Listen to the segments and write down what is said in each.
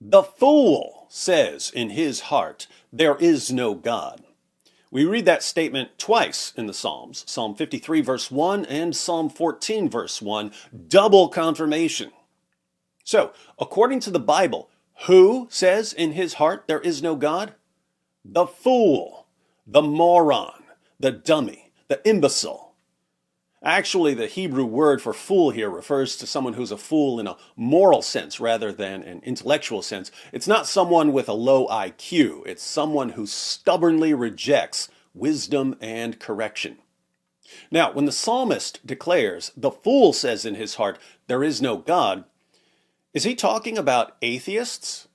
The fool says in his heart, there is no God. We read that statement twice in the Psalms, Psalm 53 verse 1 and Psalm 14 verse 1, double confirmation. So, according to the Bible, who says in his heart there is no God? The fool, the moron, the dummy, the imbecile. Actually, the Hebrew word for fool here refers to someone who's a fool in a moral sense rather than an intellectual sense. It's not someone with a low IQ. It's someone who stubbornly rejects wisdom and correction. Now, when the psalmist declares, the fool says in his heart, there is no God, is he talking about atheists?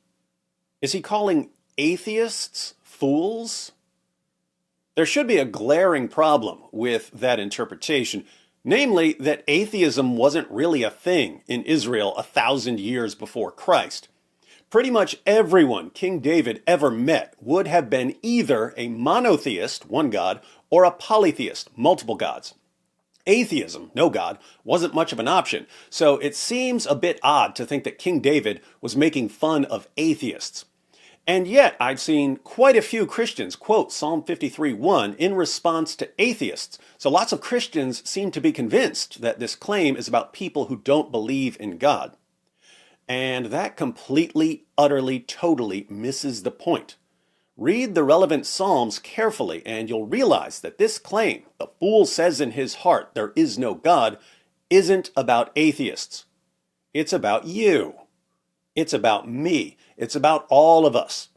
Is he calling atheists fools? There should be a glaring problem with that interpretation, namely that atheism wasn't really a thing in Israel 1,000 years before Christ. Pretty much everyone King David ever met would have been either a monotheist, one God, or a polytheist, multiple gods. Atheism, no God, wasn't much of an option, so it seems a bit odd to think that King David was making fun of atheists. And yet, I've seen quite a few Christians quote Psalm 53:1 in response to atheists. So lots of Christians seem to be convinced that this claim is about people who don't believe in God. And that completely, utterly, totally misses the point. Read the relevant Psalms carefully and you'll realize that this claim, the fool says in his heart, there is no God, isn't about atheists. It's about you. It's about me. It's about all of us.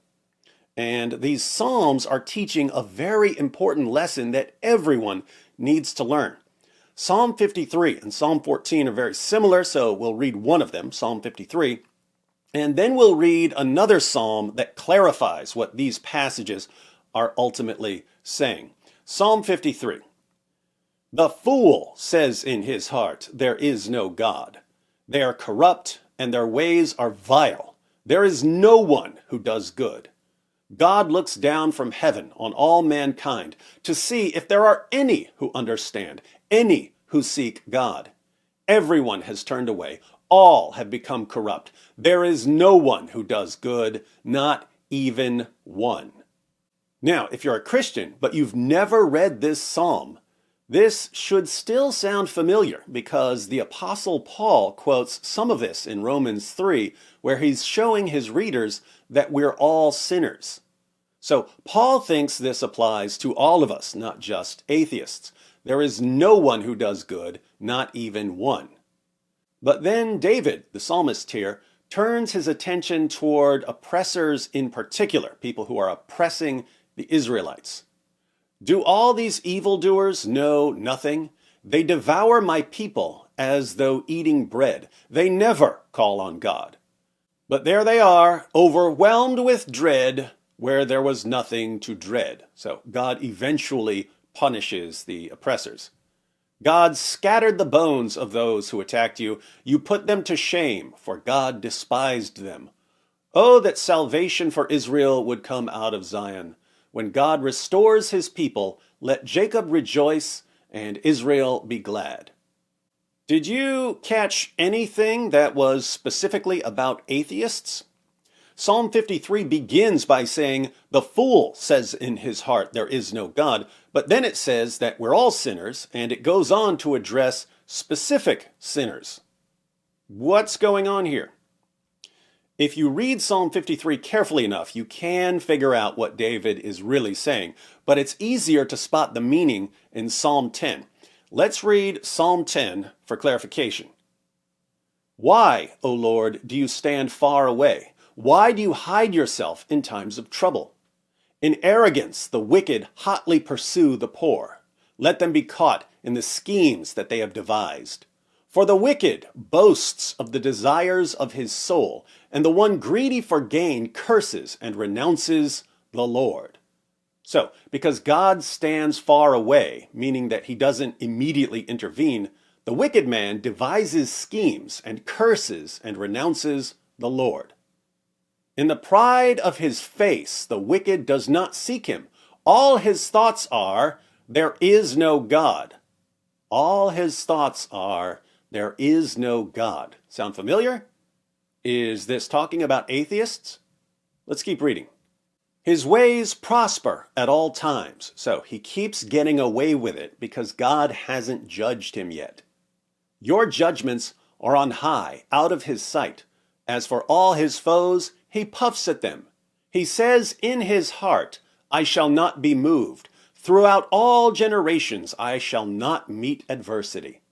And these Psalms are teaching a very important lesson that everyone needs to learn. Psalm 53 and Psalm 14 are very similar, so we'll read one of them, Psalm 53, and then we'll read another psalm that clarifies what these passages are ultimately saying. Psalm 53. The fool says in his heart, there is no God. They are corrupt and their ways are vile. There is no one who does good. God looks down from heaven on all mankind to see if there are any who understand, any who seek God. Everyone has turned away. All have become corrupt. There is no one who does good, not even one. Now, if you're a Christian, but you've never read this psalm, this should still sound familiar because the Apostle Paul quotes some of this in Romans 3, where he's showing his readers that we're all sinners. So Paul thinks this applies to all of us, not just atheists. There is no one who does good, not even one. But then David, the psalmist here, turns his attention toward oppressors in particular, people who are oppressing the Israelites. Do all these evildoers know nothing? They devour my people as though eating bread. They never call on God. But there they are, overwhelmed with dread, where there was nothing to dread. So God eventually punishes the oppressors. God scattered the bones of those who attacked you. You put them to shame, for God despised them. Oh, that salvation for Israel would come out of Zion. When God restores his people, let Jacob rejoice and Israel be glad. Did you catch anything that was specifically about atheists? Psalm 53 begins by saying, the fool says in his heart, there is no God. But then it says that we're all sinners, and it goes on to address specific sinners. What's going on here? If you read Psalm 53 carefully enough, you can figure out what David is really saying. But it's easier to spot the meaning in Psalm 10. Let's read Psalm 10 for clarification. Why, O Lord, do you stand far away? Why do you hide yourself in times of trouble? In arrogance, the wicked hotly pursue the poor. Let them be caught in the schemes that they have devised. For the wicked boasts of the desires of his soul, and the one greedy for gain curses and renounces the Lord. So, because God stands far away, meaning that he doesn't immediately intervene, the wicked man devises schemes and curses and renounces the Lord. In the pride of his face, the wicked does not seek him. All his thoughts are, there is no God. All his thoughts are, there is no God. Sound familiar? Is this talking about atheists? Let's keep reading. His ways prosper at all times. So he keeps getting away with it because God hasn't judged him yet. Your judgments are on high, out of his sight. As for all his foes, he puffs at them. He says in his heart, I shall not be moved. Throughout all generations, I shall not meet adversity.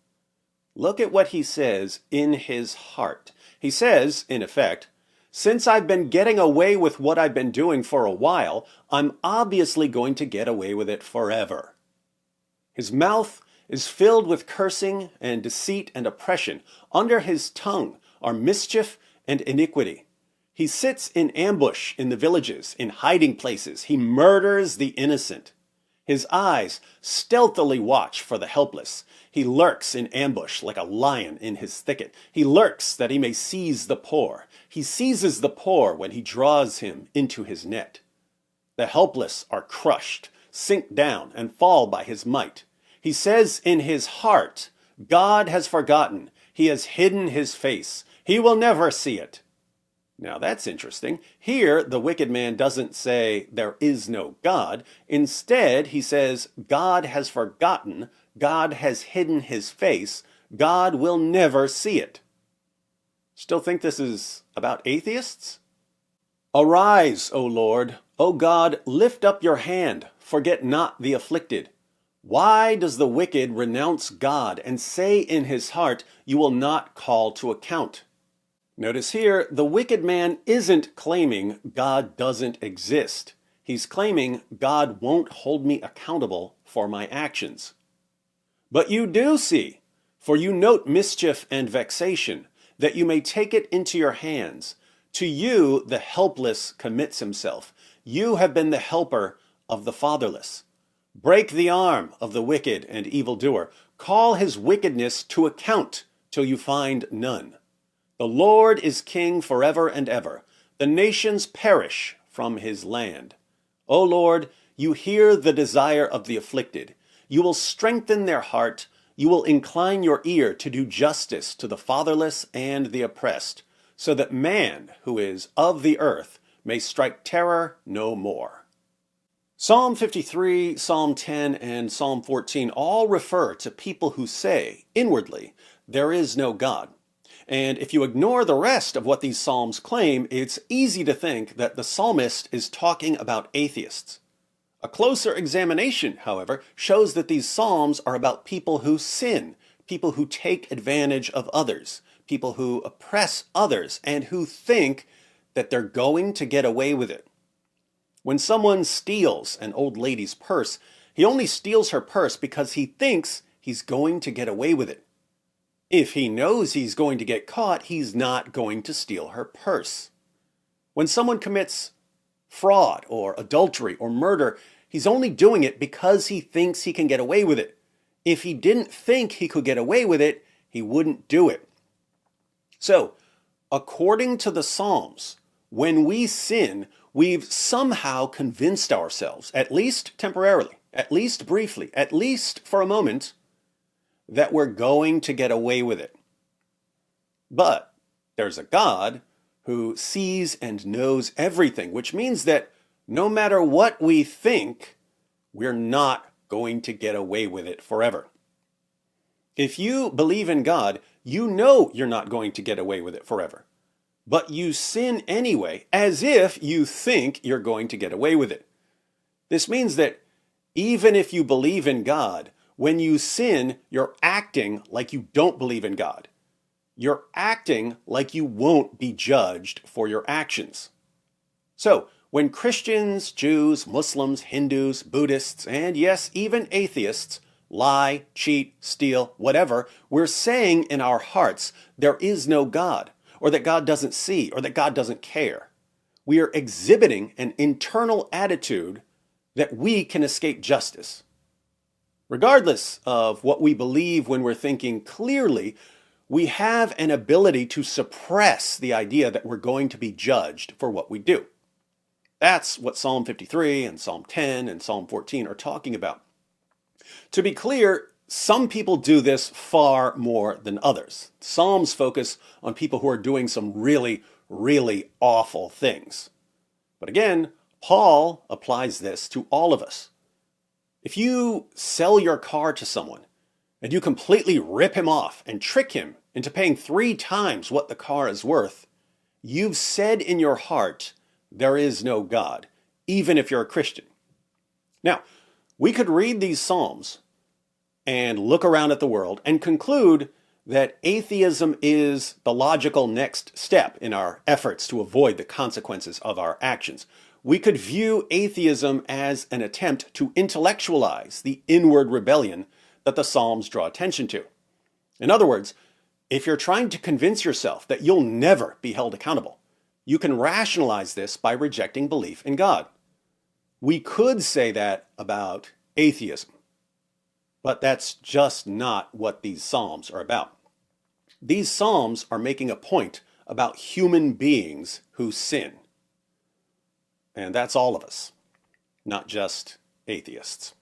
Look at what he says in his heart. He says, in effect, since I've been getting away with what I've been doing for a while, I'm obviously going to get away with it forever. His mouth is filled with cursing and deceit and oppression. Under his tongue are mischief and iniquity. He sits in ambush in the villages, in hiding places. He murders the innocent. His eyes stealthily watch for the helpless. He lurks in ambush like a lion in his thicket. He lurks that he may seize the poor. He seizes the poor when he draws him into his net. The helpless are crushed, sink down, and fall by his might. He says in his heart, God has forgotten. He has hidden his face. He will never see it. Now that's interesting. Here, the wicked man doesn't say there is no God. Instead, he says God has forgotten. God has hidden his face. God will never see it. Still think this is about atheists? Arise, O Lord. O God, lift up your hand. Forget not the afflicted. Why does the wicked renounce God and say in his heart, you will not call to account? Notice here, the wicked man isn't claiming God doesn't exist. He's claiming God won't hold me accountable for my actions. But you do see, for you note mischief and vexation, that you may take it into your hands. To you the helpless commits himself. You have been the helper of the fatherless. Break the arm of the wicked and evildoer. Call his wickedness to account till you find none. The Lord is king forever and ever. The nations perish from his land. O Lord, you hear the desire of the afflicted. You will strengthen their heart. You will incline your ear to do justice to the fatherless and the oppressed, so that man who is of the earth may strike terror no more. Psalm 53, Psalm 10, and Psalm 14 all refer to people who say, inwardly, there is no God. And if you ignore the rest of what these psalms claim, it's easy to think that the psalmist is talking about atheists. A closer examination, however, shows that these psalms are about people who sin, people who take advantage of others, people who oppress others, and who think that they're going to get away with it. When someone steals an old lady's purse, he only steals her purse because he thinks he's going to get away with it. If he knows he's going to get caught, he's not going to steal her purse. When someone commits fraud or adultery or murder, he's only doing it because he thinks he can get away with it. If he didn't think he could get away with it, he wouldn't do it. So, according to the Psalms, when we sin, we've somehow convinced ourselves, at least temporarily, at least briefly, at least for a moment, that we're going to get away with it. But there's a God who sees and knows everything, which means that no matter what we think, we're not going to get away with it forever. If you believe in God, you know you're not going to get away with it forever. But you sin anyway, as if you think you're going to get away with it. This means that even if you believe in God, when you sin, you're acting like you don't believe in God. You're acting like you won't be judged for your actions. So, when Christians, Jews, Muslims, Hindus, Buddhists, and yes, even atheists lie, cheat, steal, whatever, we're saying in our hearts there is no God, or that God doesn't see, or that God doesn't care. We are exhibiting an internal attitude that we can escape justice. Regardless of what we believe when we're thinking clearly, we have an ability to suppress the idea that we're going to be judged for what we do. That's what Psalm 53 and Psalm 10 and Psalm 14 are talking about. To be clear, some people do this far more than others. Psalms focus on people who are doing some really, really awful things. But again, Paul applies this to all of us. If you sell your car to someone and you completely rip him off and trick him into paying 3 times what the car is worth, you've said in your heart, there is no God, even if you're a Christian. Now, we could read these Psalms and look around at the world and conclude that atheism is the logical next step in our efforts to avoid the consequences of our actions. We could view atheism as an attempt to intellectualize the inward rebellion that the Psalms draw attention to. In other words, if you're trying to convince yourself that you'll never be held accountable, you can rationalize this by rejecting belief in God. We could say that about atheism. But that's just not what these Psalms are about. These Psalms are making a point about human beings who sin. And that's all of us, not just atheists.